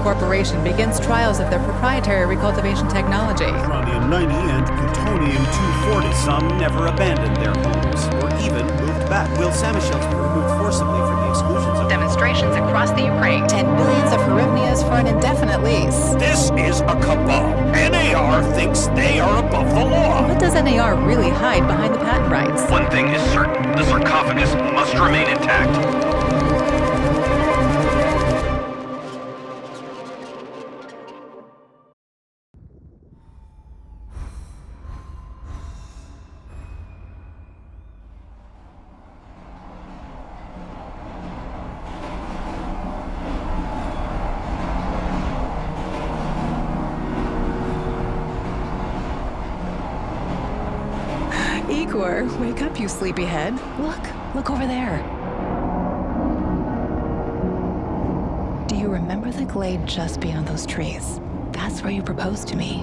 Corporation begins trials of their proprietary recultivation technology. Uranium-90 and plutonium-240. Some never abandoned their homes, or even moved back. Will Samashells be removed forcibly from the exclusion zone? Demonstrations across the Ukraine. 10 billions of hryvnias for an indefinite lease. This is a cabal. NAR thinks they are above the law. What does NAR really hide behind the patent rights? One thing is certain. The sarcophagus must remain intact. Igor, wake up, you sleepyhead. Look over there. Do you remember the glade just beyond those trees? That's where you proposed to me.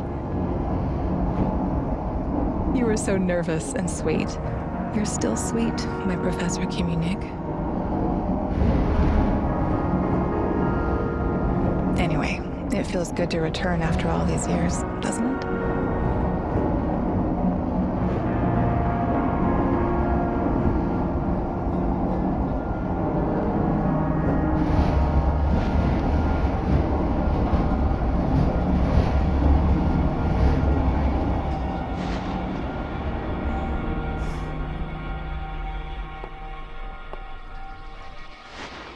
You were so nervous and sweet. You're still sweet, my Professor Khymynyuk. Anyway, it feels good to return after all these years, doesn't it?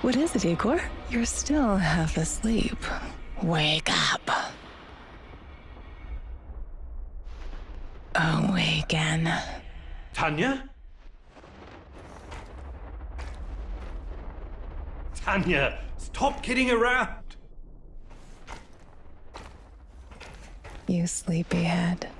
What is it, Igor? You're still half asleep. Wake up. Awaken. Tanya? Tanya, stop kidding around! You sleepyhead.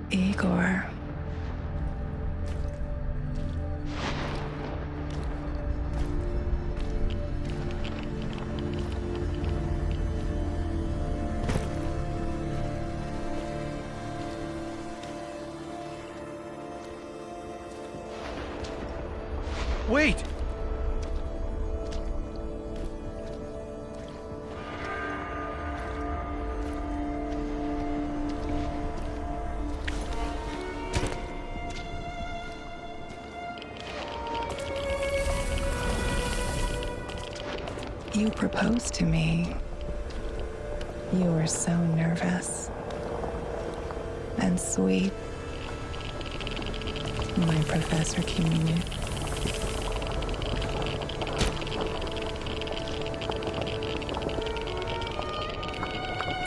Igor. Wait! You proposed to me. You were so nervous and sweet, my Professor Khymynyuk.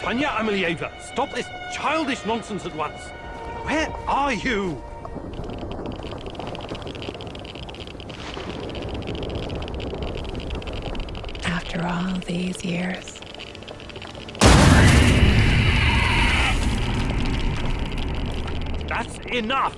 Tanya Amelieva, stop this childish nonsense at once! Where are you? After all these years. That's enough!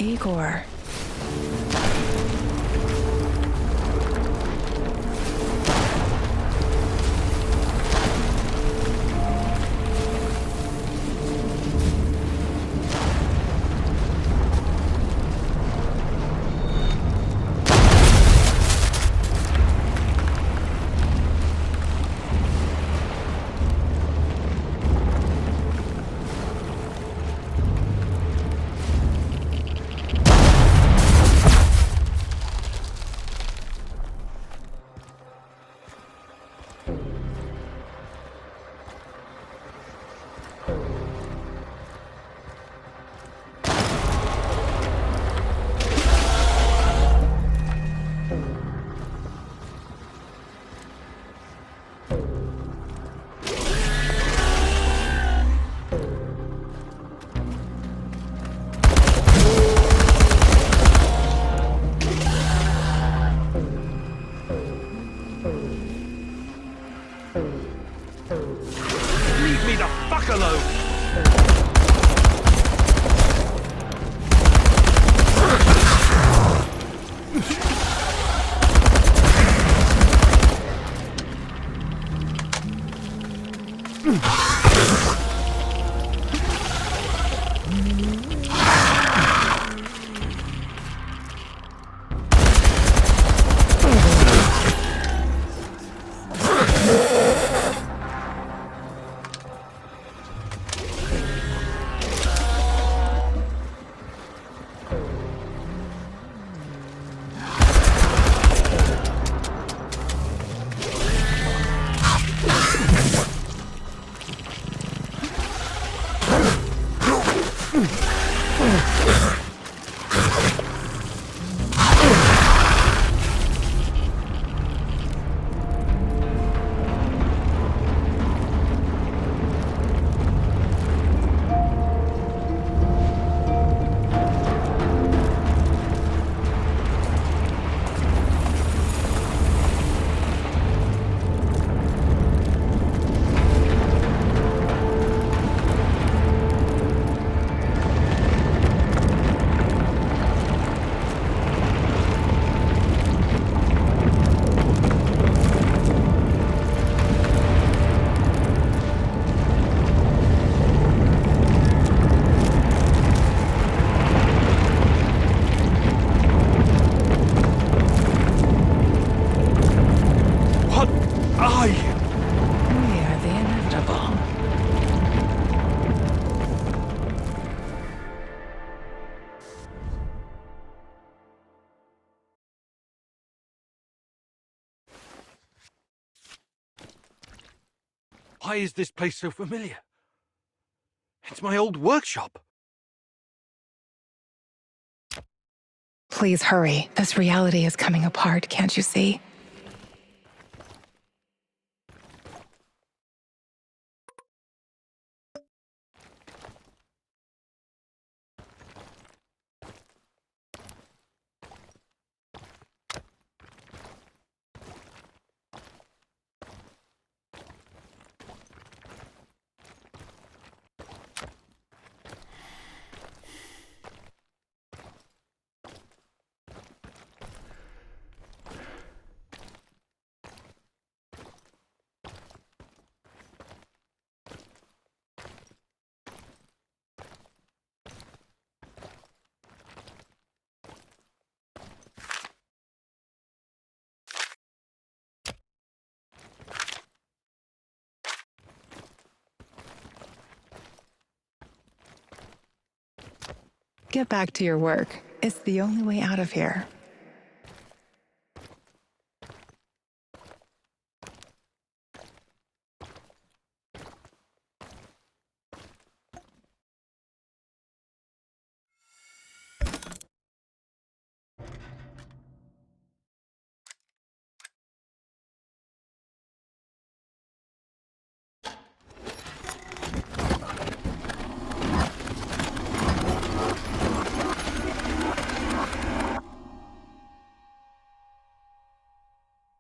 Igor. Leave me the fuck alone! Why is this place so familiar? It's my old workshop. Please hurry. This reality is coming apart, can't you see? Get back to your work. It's the only way out of here.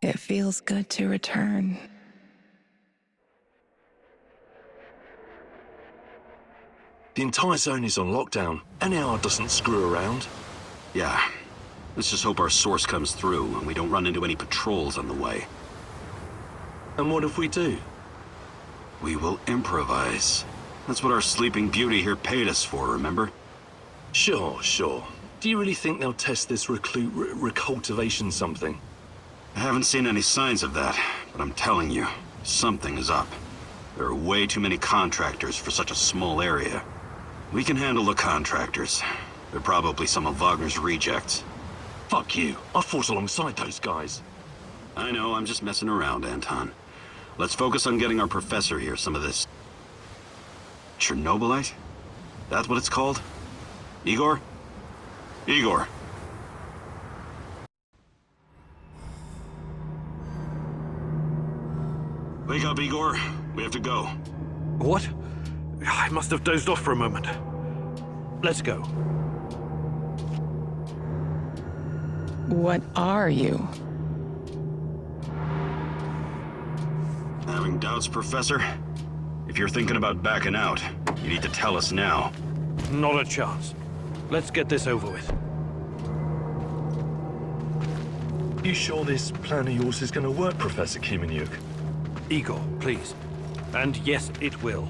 It feels good to return. . The entire zone is on lockdown. NAR doesn't screw around. Yeah. Let's just hope our source comes through and we don't run into any patrols on the way. And what if we do? We will improvise. That's what our Sleeping Beauty here paid us for, remember? Sure. Do you really think they'll test this recultivation something? I haven't seen any signs of that, but I'm telling you, something is up. There are way too many contractors for such a small area. We can handle the contractors. They're probably some of Wagner's rejects. Fuck you. I fought alongside those guys. I know, I'm just messing around, Anton. Let's focus on getting our professor here some of this... Chernobylite? That's what it's called? Igor? Igor! Wake up, Igor. We have to go. What? I must have dozed off for a moment. Let's go. What are you? Having doubts, Professor? If you're thinking about backing out, you need to tell us now. Not a chance. Let's get this over with. You sure this plan of yours is gonna work, Professor Khymynyuk? Igor, please. And yes, it will.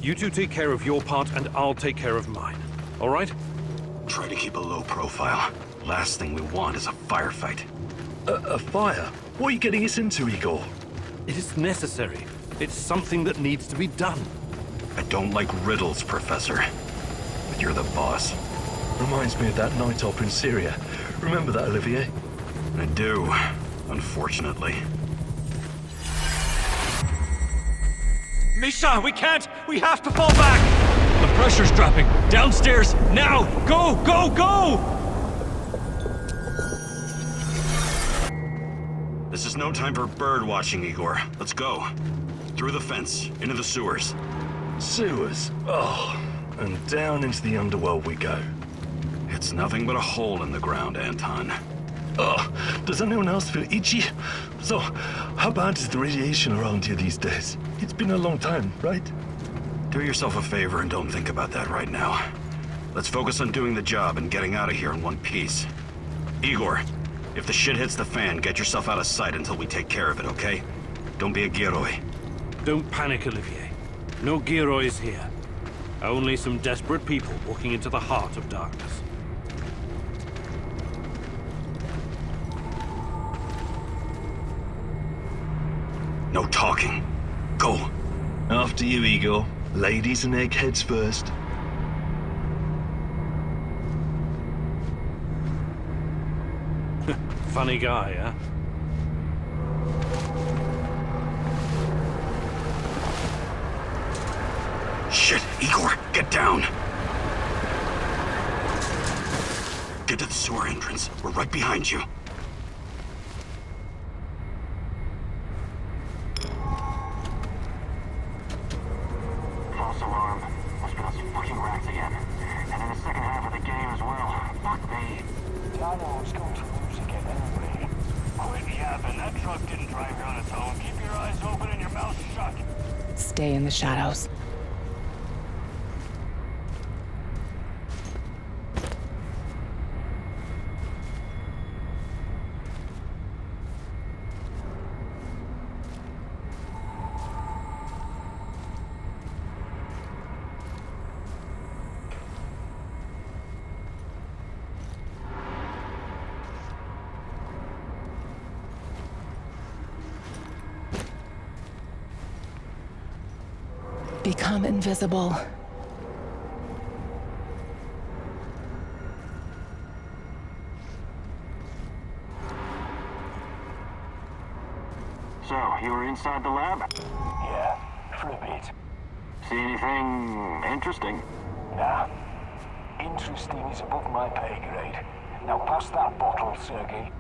You two take care of your part, and I'll take care of mine. All right? Try to keep a low profile. Last thing we want is a firefight. A fire? What are you getting us into, Igor? It is necessary. It's something that needs to be done. I don't like riddles, Professor. But you're the boss. Reminds me of that night op in Syria. Remember that, Olivier? I do, unfortunately. Misha, we can't! We have to fall back! The pressure's dropping. Downstairs, now! Go, go, go! This is no time for bird watching, Igor. Let's go. Through the fence, into the sewers. Sewers? Oh, and down into the underworld we go. It's nothing but a hole in the ground, Anton. Oh, does anyone else feel itchy? So, how bad is the radiation around here these days? It's been a long time, right? Do yourself a favor and don't think about that right now. Let's focus on doing the job and getting out of here in one piece. Igor, if the shit hits the fan, get yourself out of sight until we take care of it, okay? Don't be a Gieroi. Don't panic, Olivier. No Giroids here. Only some desperate people walking into the heart of darkness. No talking. Go. After you, Igor. Ladies and eggheads first. Funny guy, huh? Shit, Igor, get down. Get to the sewer entrance. We're right behind you. False alarm. Must be those fucking rats again. And in the second half of the game as well. Fuck me. Donald's going to lose again anyway. Quit yapping. That truck didn't drive here on its own. Keep your eyes open and your mouth shut. Stay in the shadows. Become invisible. So, you were inside the lab? Yeah, for a bit. See anything interesting? Nah. Interesting is above my pay grade. Now pass that bottle, Sergei.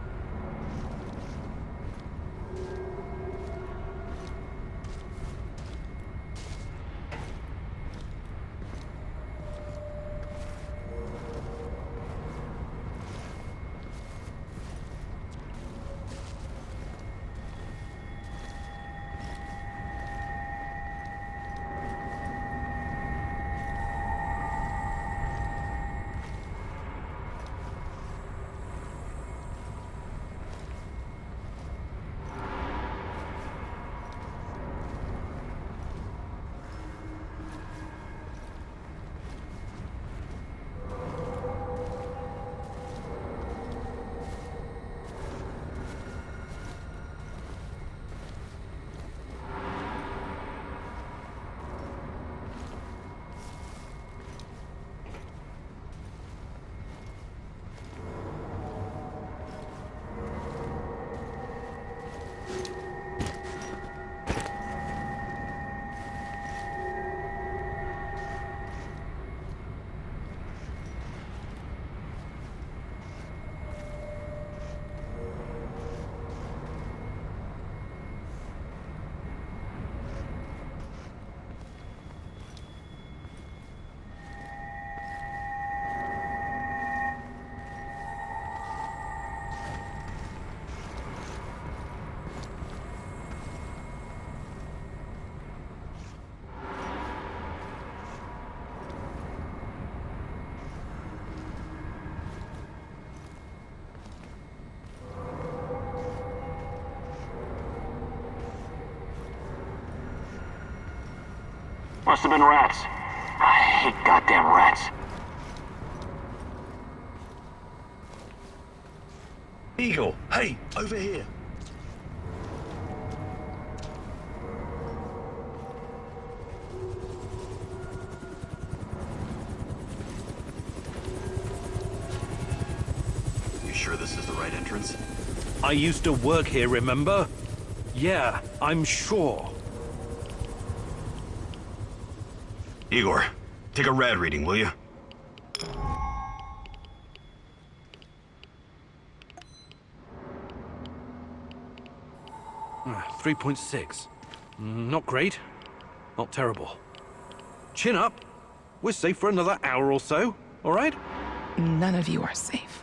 Must have been rats. I hate goddamn rats. Igor, hey, over here. You sure this is the right entrance? I used to work here, remember? Yeah, I'm sure. Igor, take a rad reading, will you? 3.6. Not great. Not terrible. Chin up. We're safe for another hour or so, all right? None of you are safe.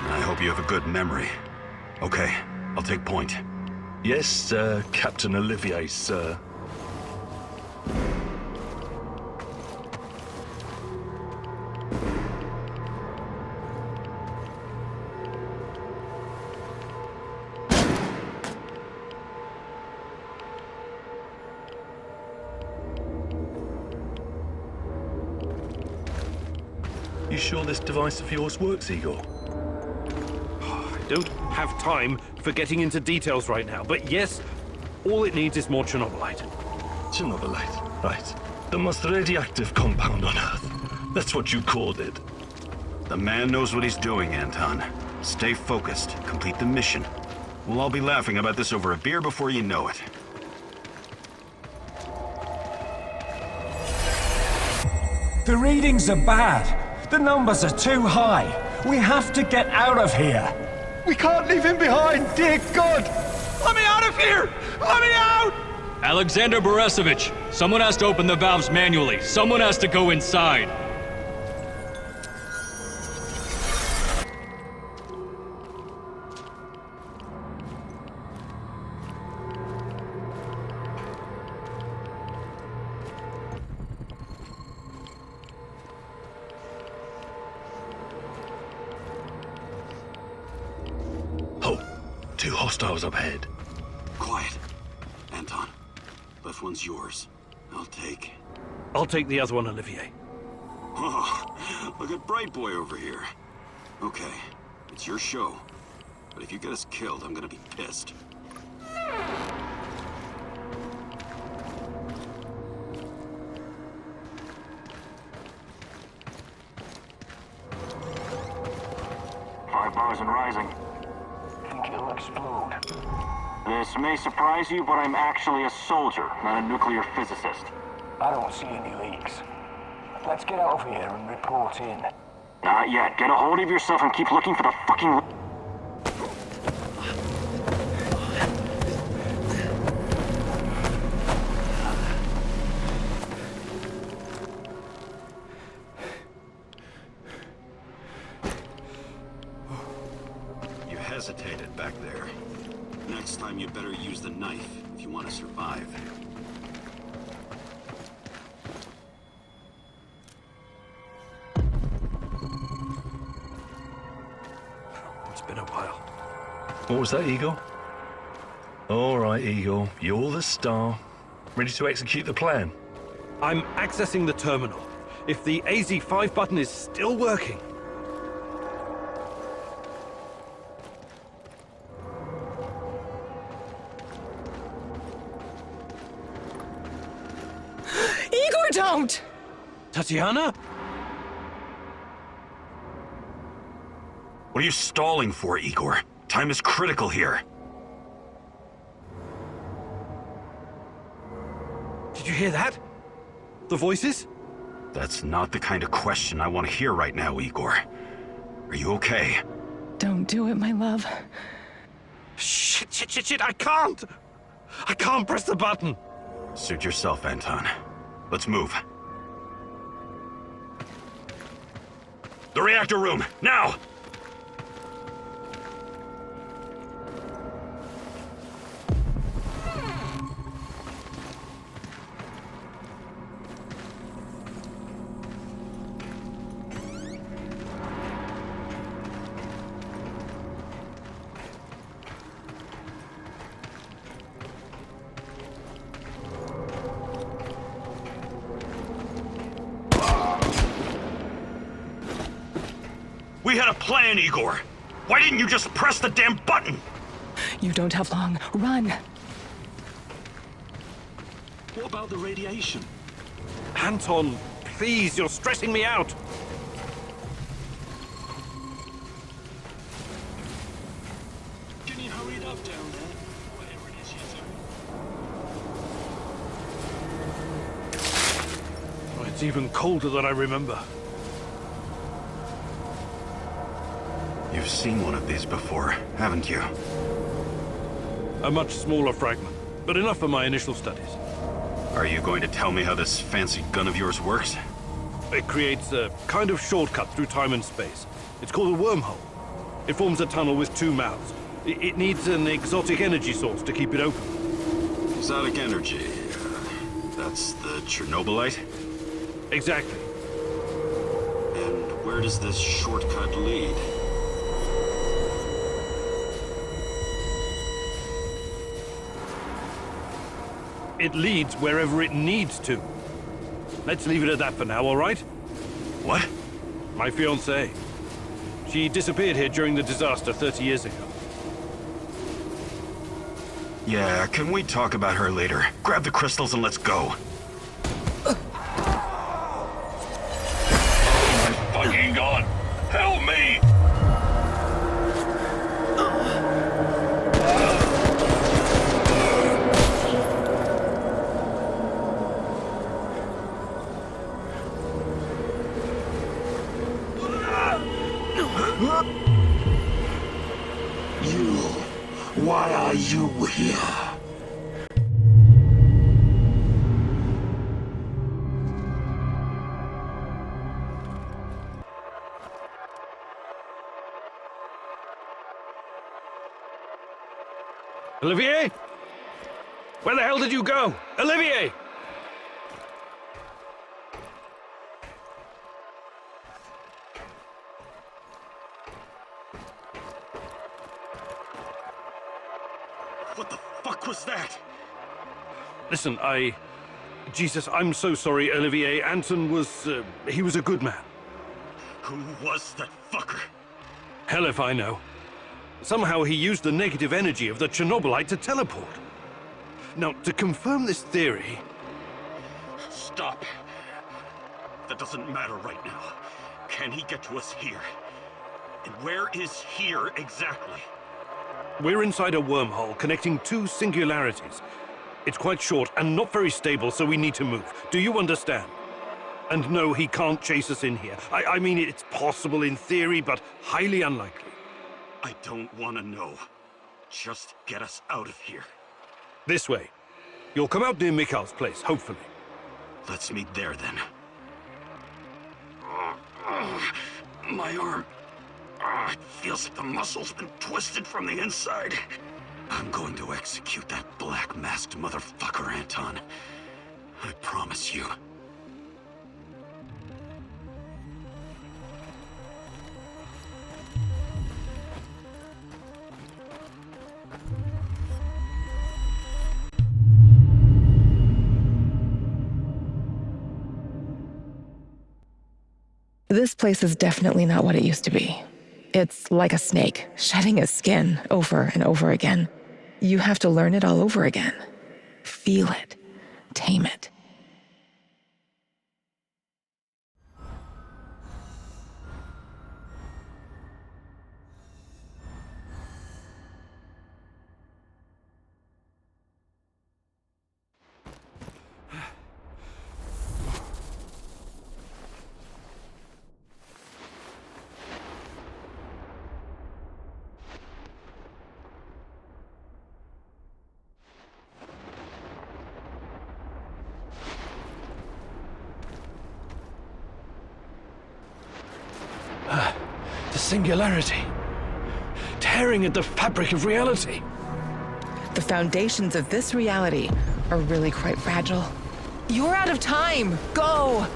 I hope you have a good memory. Okay, I'll take point. Yes, Captain Olivier, sir. You sure this device of yours works, Igor? Don't have time for getting into details right now, but yes, all it needs is more Chernobylite. Chernobylite, right. The most radioactive compound on Earth. That's what you called it. The man knows what he's doing, Anton. Stay focused, complete the mission. We'll all be laughing about this over a beer before you know it. The readings are bad. The numbers are too high. We have to get out of here. We can't leave him behind, dear God! Let me out of here! Let me out! Alexander Borisovich, someone has to open the valves manually. Someone has to go inside. Oh, two hostiles up ahead. Quiet. Anton, left one's yours. I'll take the other one, Olivier. Oh, look at Bright Boy over here. Okay, it's your show. But if you get us killed, I'm gonna be pissed. Five bars and rising. Think it'll explode. This may surprise you, but I'm actually a soldier, not a nuclear physicist. I don't see any leaks. Let's get out of here and report in. Not yet. Get a hold of yourself and keep looking for the fucking... You hesitated back there. Next time you better use the knife if you want to survive. It's been a while. What was that, Igor? All right, Igor. You're the star. Ready to execute the plan? I'm accessing the terminal. If the AZ5 button is still working... Igor, don't! Tatiana? What are you stalling for, Igor? Time is critical here. Did you hear that? The voices? That's not the kind of question I want to hear right now, Igor. Are you okay? Don't do it, my love. Shit, I can't! I can't press the button! Suit yourself, Anton. Let's move. The reactor room, now! We had a plan, Igor. Why didn't you just press the damn button? You don't have long. Run! What about the radiation? Anton, please, you're stressing me out. Can you hurry it up down there? Whatever it is you're doing. It's even colder than I remember. You've seen one of these before, haven't you? A much smaller fragment, but enough for my initial studies. Are you going to tell me how this fancy gun of yours works? It creates a kind of shortcut through time and space. It's called a wormhole. It forms a tunnel with two mouths. It needs an exotic energy source to keep it open. Exotic energy. That's the Chernobylite? Exactly. And where does this shortcut lead? It leads wherever it needs to. Let's leave it at that for now, all right? What? My fiancée. She disappeared here during the disaster 30 years ago. Yeah, can we talk about her later? Grab the crystals and let's go. Oh my fucking god! Help me! Why are you here? Olivier? Where the hell did you go? Olivier! What the fuck was that? Listen, Jesus, I'm so sorry, Olivier. Anton was, he was a good man. Who was that fucker? Hell if I know. Somehow he used the negative energy of the Chernobylite to teleport. Now, to confirm this theory... Stop. That doesn't matter right now. Can he get to us here? And where is here exactly? We're inside a wormhole connecting two singularities. It's quite short and not very stable, so we need to move. Do you understand? And no, he can't chase us in here. I mean, it's possible in theory, but highly unlikely. I don't want to know. Just get us out of here. This way. You'll come out near Mikhail's place, hopefully. Let's meet there, then. My arm. It feels like the muscle's been twisted from the inside. I'm going to execute that black-masked motherfucker, Anton. I promise you. This place is definitely not what it used to be. It's like a snake, shedding its skin over and over again. You have to learn it all over again. Feel it. Tame it. The singularity. Tearing at the fabric of reality. The foundations of this reality are really quite fragile. You're out of time! Go!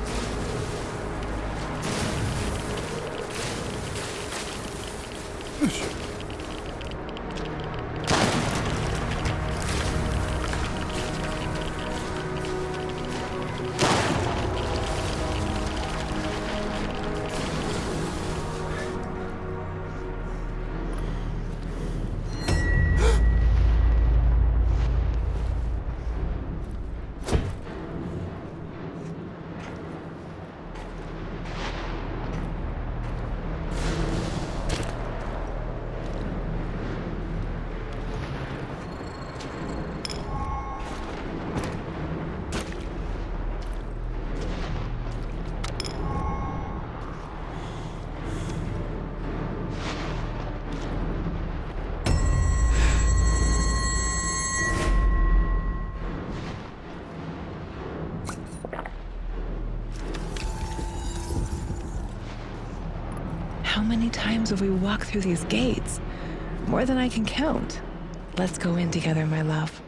How many times have we walked through these gates? More than I can count. Let's go in together, my love.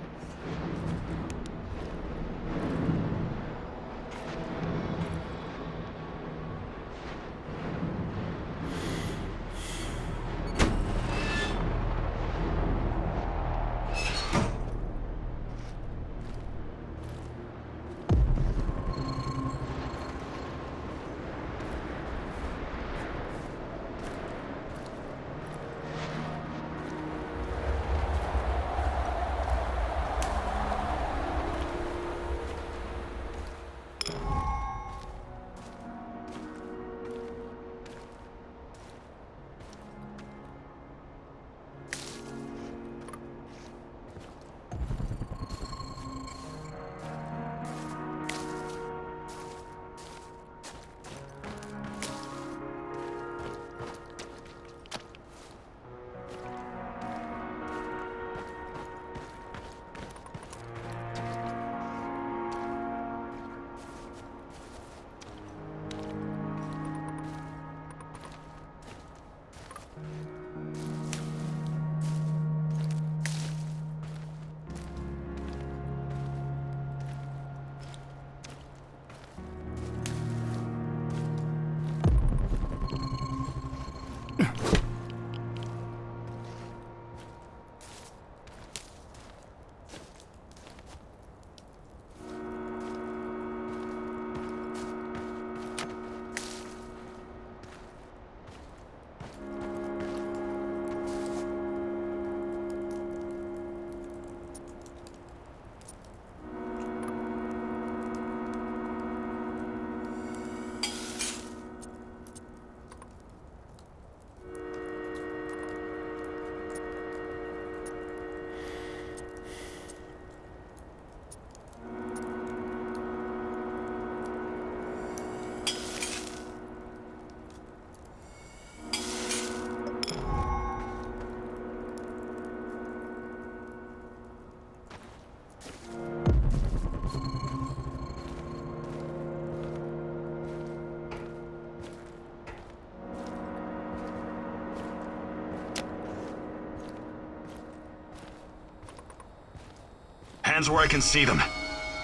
Hands where I can see them.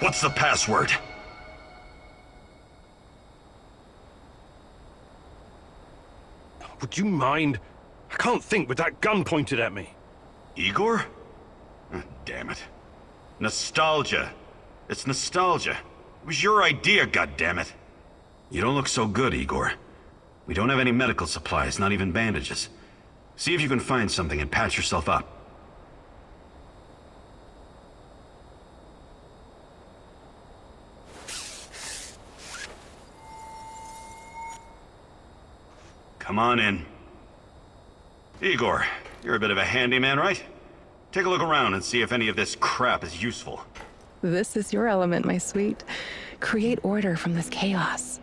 What's the password? Would you mind? I can't think with that gun pointed at me. Igor? Damn it. Nostalgia. It's nostalgia. It was your idea, goddammit. You don't look so good, Igor. We don't have any medical supplies, not even bandages. See if you can find something and patch yourself up. Come on in. Igor, you're a bit of a handyman, right? Take a look around and see if any of this crap is useful. This is your element, my sweet. Create order from this chaos.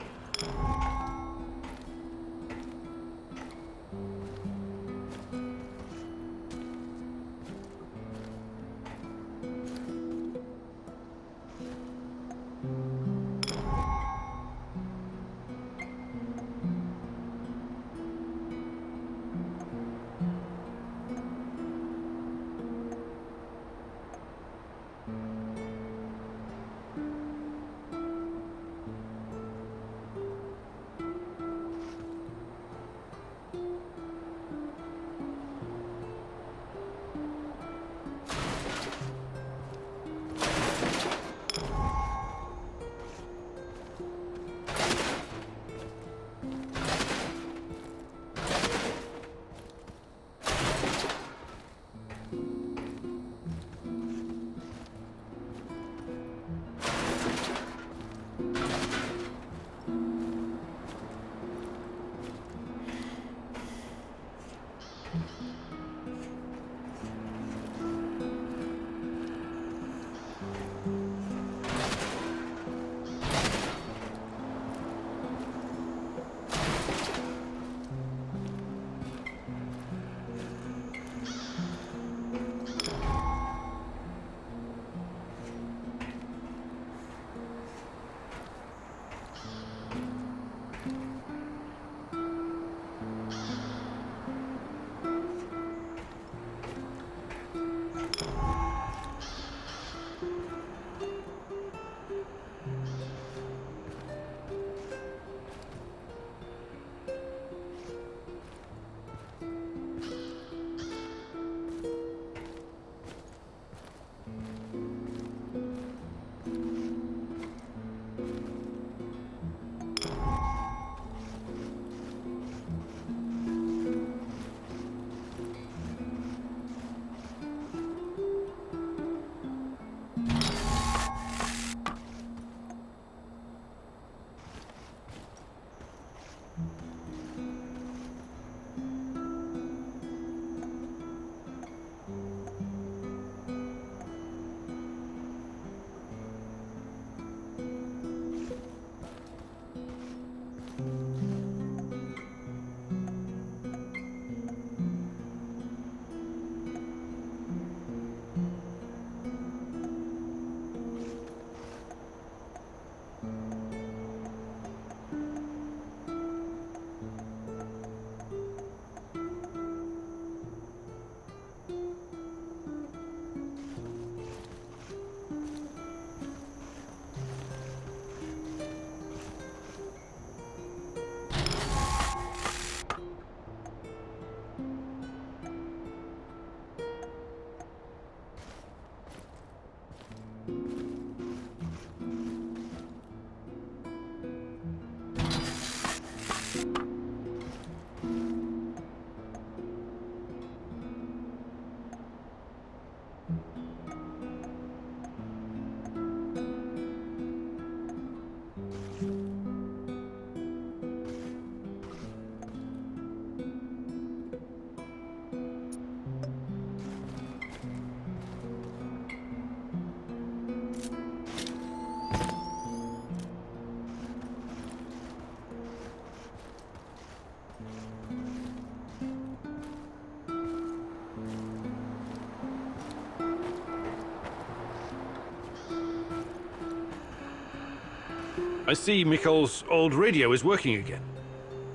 I see Mikhail's old radio is working again.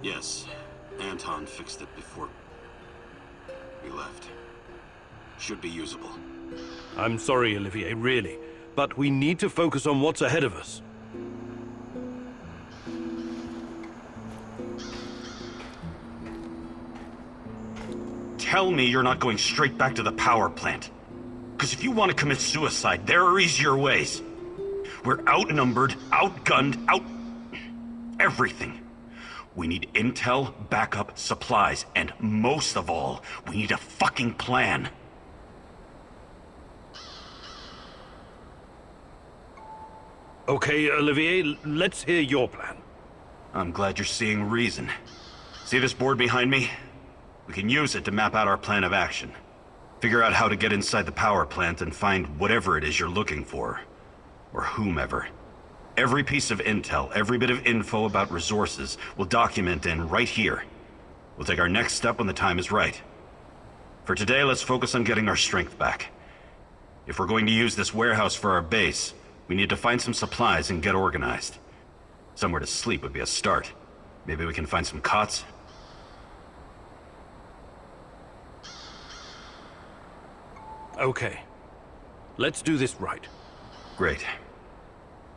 Yes, Anton fixed it before we left. Should be usable. I'm sorry, Olivier, really, but we need to focus on what's ahead of us. Tell me you're not going straight back to the power plant. Because if you want to commit suicide, there are easier ways. We're outnumbered, outgunned, everything. We need intel, backup, supplies, and most of all, we need a fucking plan. Okay, Olivier, let's hear your plan. I'm glad you're seeing reason. See this board behind me? We can use it to map out our plan of action. Figure out how to get inside the power plant and find whatever it is you're looking for. Or whomever. Every piece of intel, every bit of info about resources, we'll document in right here. We'll take our next step when the time is right. For today, let's focus on getting our strength back. If we're going to use this warehouse for our base, we need to find some supplies and get organized. Somewhere to sleep would be a start. Maybe we can find some cots? Okay. Let's do this right. Great.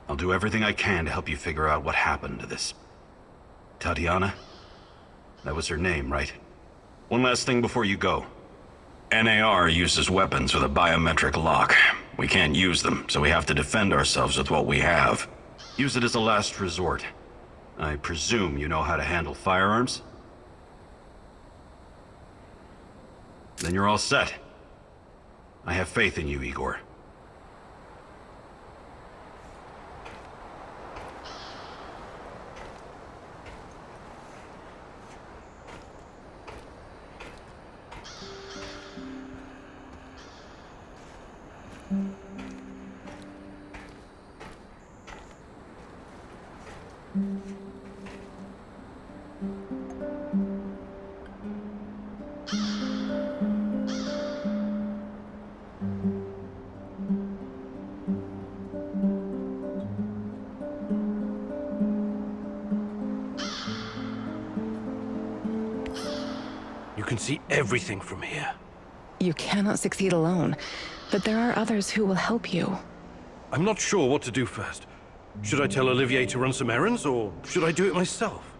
I'll do everything I can to help you figure out what happened to this... Tatiana? That was her name, right? One last thing before you go. NAR uses weapons with a biometric lock. We can't use them, so we have to defend ourselves with what we have. Use it as a last resort. I presume you know how to handle firearms? Then you're all set. I have faith in you, Igor. You can see everything from here. You cannot succeed alone, but there are others who will help you. I'm not sure what to do first. Should I tell Olivier to run some errands, or should I do it myself?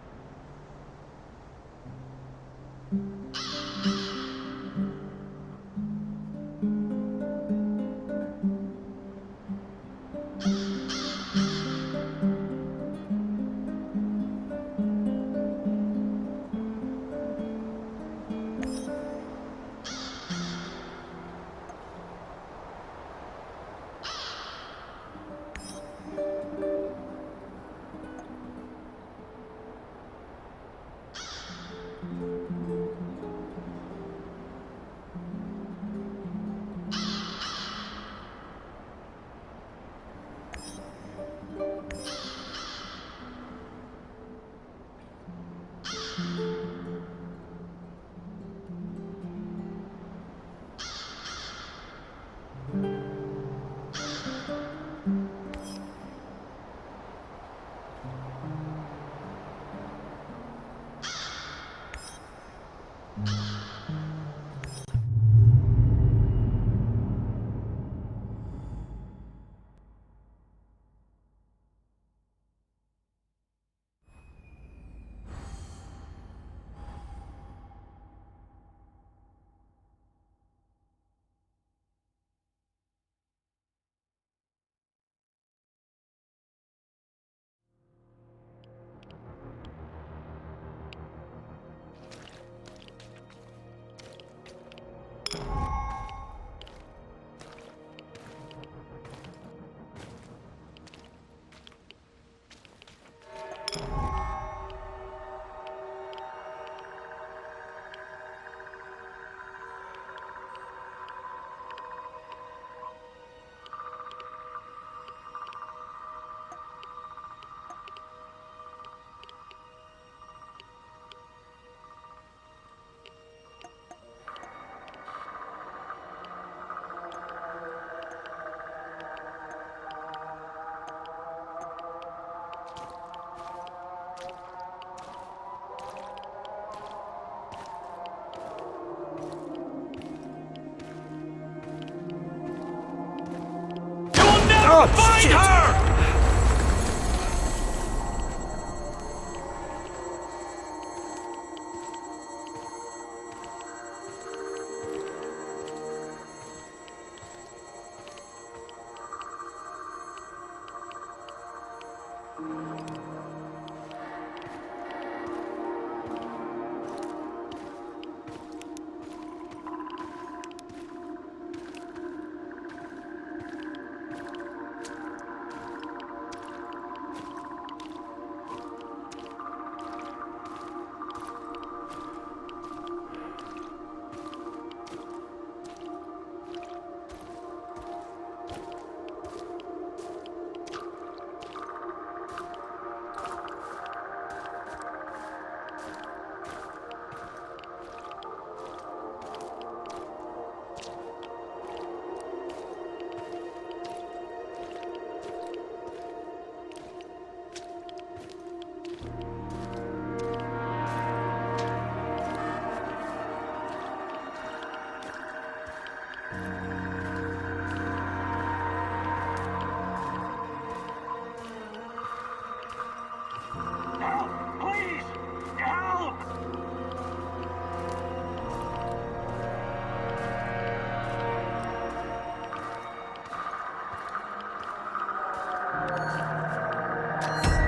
Oh, Find shit! her!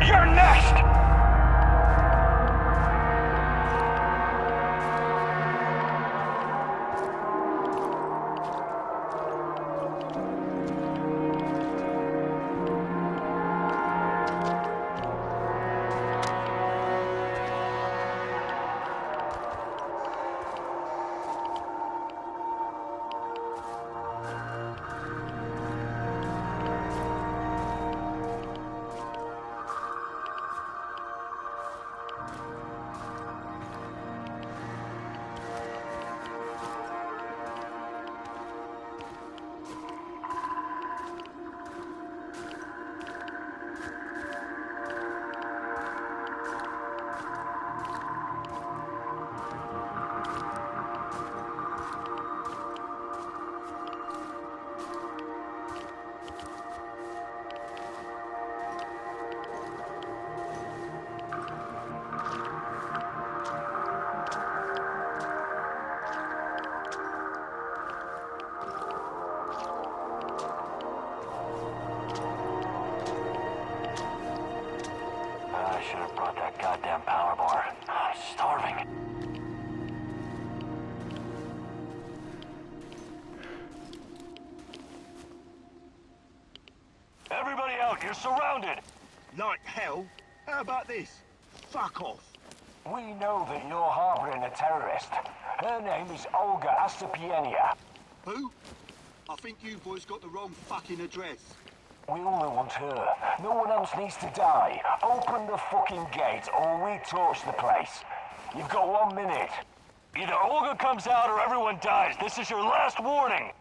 You're next! I should have brought that goddamn power bar. I'm starving. Everybody out, you're surrounded! Like hell? How about this? Fuck off. We know that you're harboring a terrorist. Her name is Olga Astapienia. Who? I think you boys got the wrong fucking address. We only want her. No one else needs to die. Open the fucking gate or we torch the place. You've got 1 minute. Either Olga comes out or everyone dies. This is your last warning.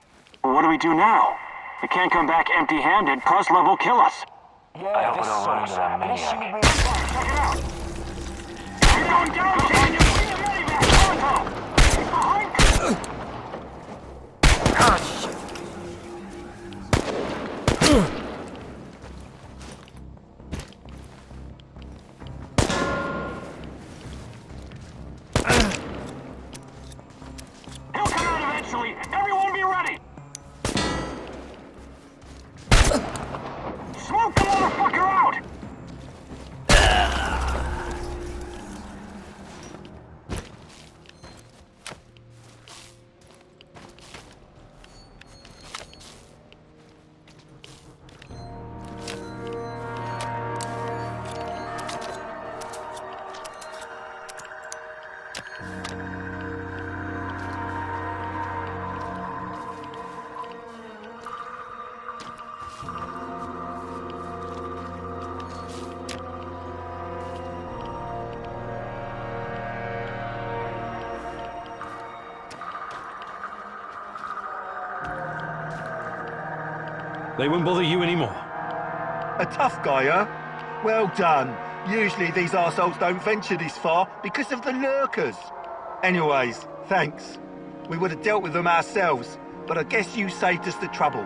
Well, what do we do now? We can't come back empty-handed. Kozlov will kill us. Yeah, this sucks. At least you really... Check it out! You're going down, Chen! You're being a medivac! Toronto! He's behind you! Ah, shit. He'll come out eventually! Everyone be ready! Smoke the motherfucker out! They won't bother you anymore. A tough guy, huh? Well done. Usually these arseholes don't venture this far because of the lurkers. Anyways, thanks. We would have dealt with them ourselves, but I guess you saved us the trouble.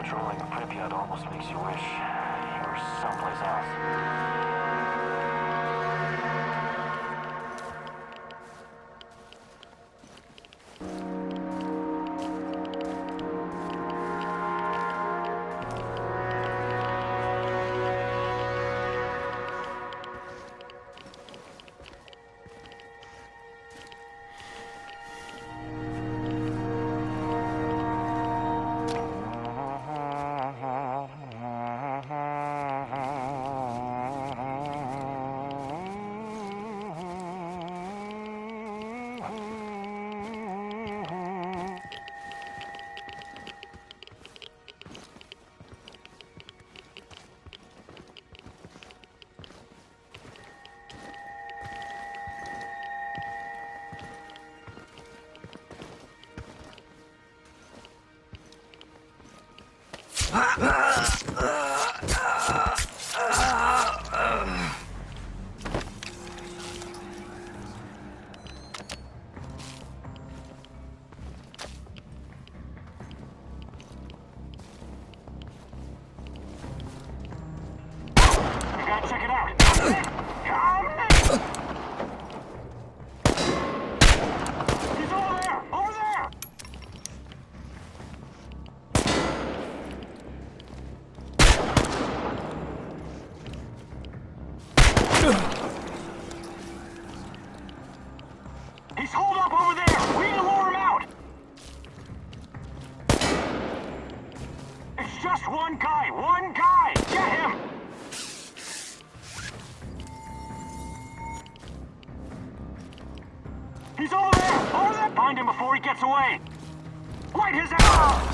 Patrolling Pripyat almost makes you wish you were someplace else. Check it out! He's over there! Over there! He's holed up over there! We need to lure him out! It's just one guy! One guy! Get him! He's over there! Over there! Find him before he gets away! Light his ass!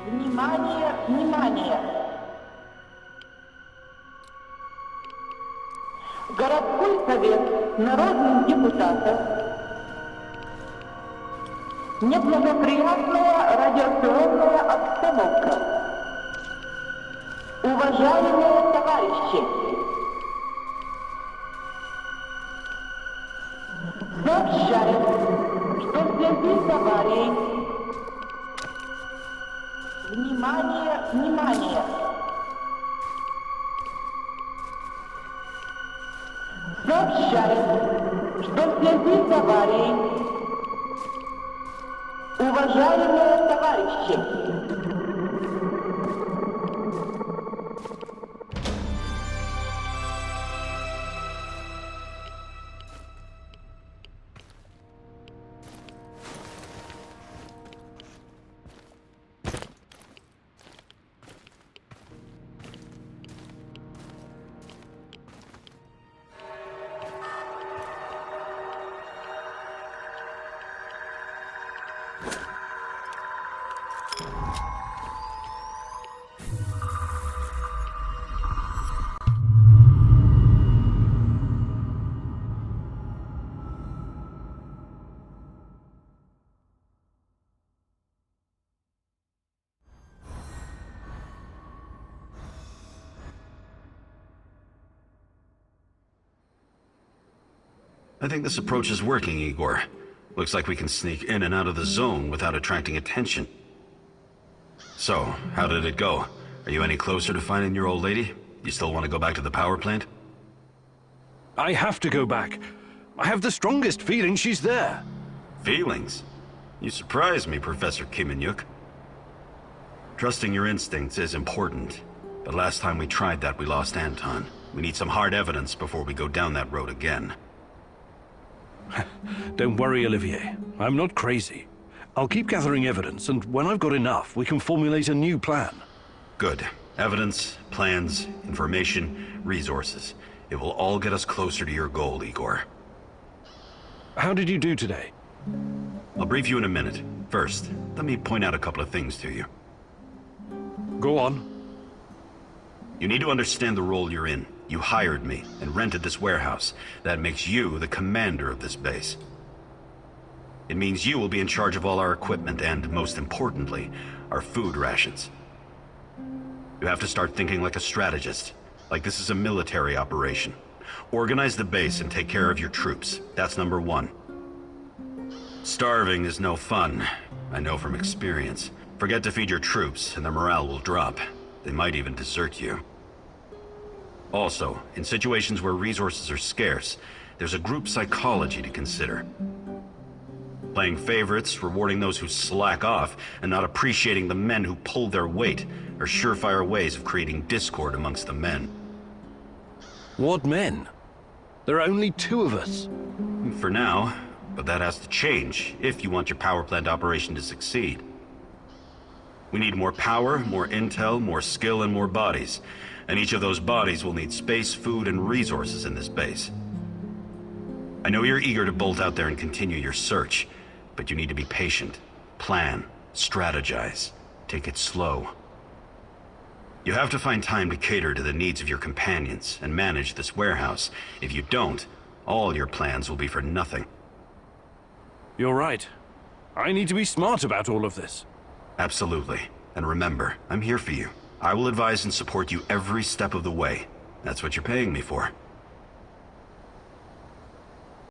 Внимание, внимание! Городской совет народных депутатов. Неблагоприятная радиационная обстановка. Уважаемые товарищи! Сообщаю, что в связи с аварией Внимание, внимание! Сообщаю, что в связи с аварией, уважаемые товарищи, I think this approach is working, Igor. Looks like we can sneak in and out of the zone without attracting attention. So, how did it go? Are you any closer to finding your old lady? You still want to go back to the power plant? I have to go back. I have the strongest feeling she's there. Feelings? You surprise me, Professor Khymynyuk. Trusting your instincts is important, But last time we tried that, we lost Anton. We need some hard evidence before we go down that road again. Don't worry, Olivier. I'm not crazy. I'll keep gathering evidence, and when I've got enough, we can formulate a new plan. Good. Evidence, plans, information, resources. It will all get us closer to your goal, Igor. How did you do today? I'll brief you in a minute. First, let me point out a couple of things to you. Go on. You need to understand the role you're in. You hired me and rented this warehouse. That makes you the commander of this base. It means you will be in charge of all our equipment and, most importantly, our food rations. You have to start thinking like a strategist, like this is a military operation. Organize the base and take care of your troops. That's number one. Starving is no fun. I know from experience. Forget to feed your troops and their morale will drop. They might even desert you. Also, in situations where resources are scarce, there's a group psychology to consider. Playing favorites, rewarding those who slack off, and not appreciating the men who pull their weight are surefire ways of creating discord amongst the men. What men? There are only 2 of us. For now, but that has to change if you want your power plant operation to succeed. We need more power, more intel, more skill, and more bodies. And each of those bodies will need space, food, and resources in this base. I know you're eager to bolt out there and continue your search, but you need to be patient, plan, strategize, take it slow. You have to find time to cater to the needs of your companions and manage this warehouse. If you don't, all your plans will be for nothing. You're right. I need to be smart about all of this. Absolutely. And remember, I'm here for you. I will advise and support you every step of the way. That's what you're paying me for.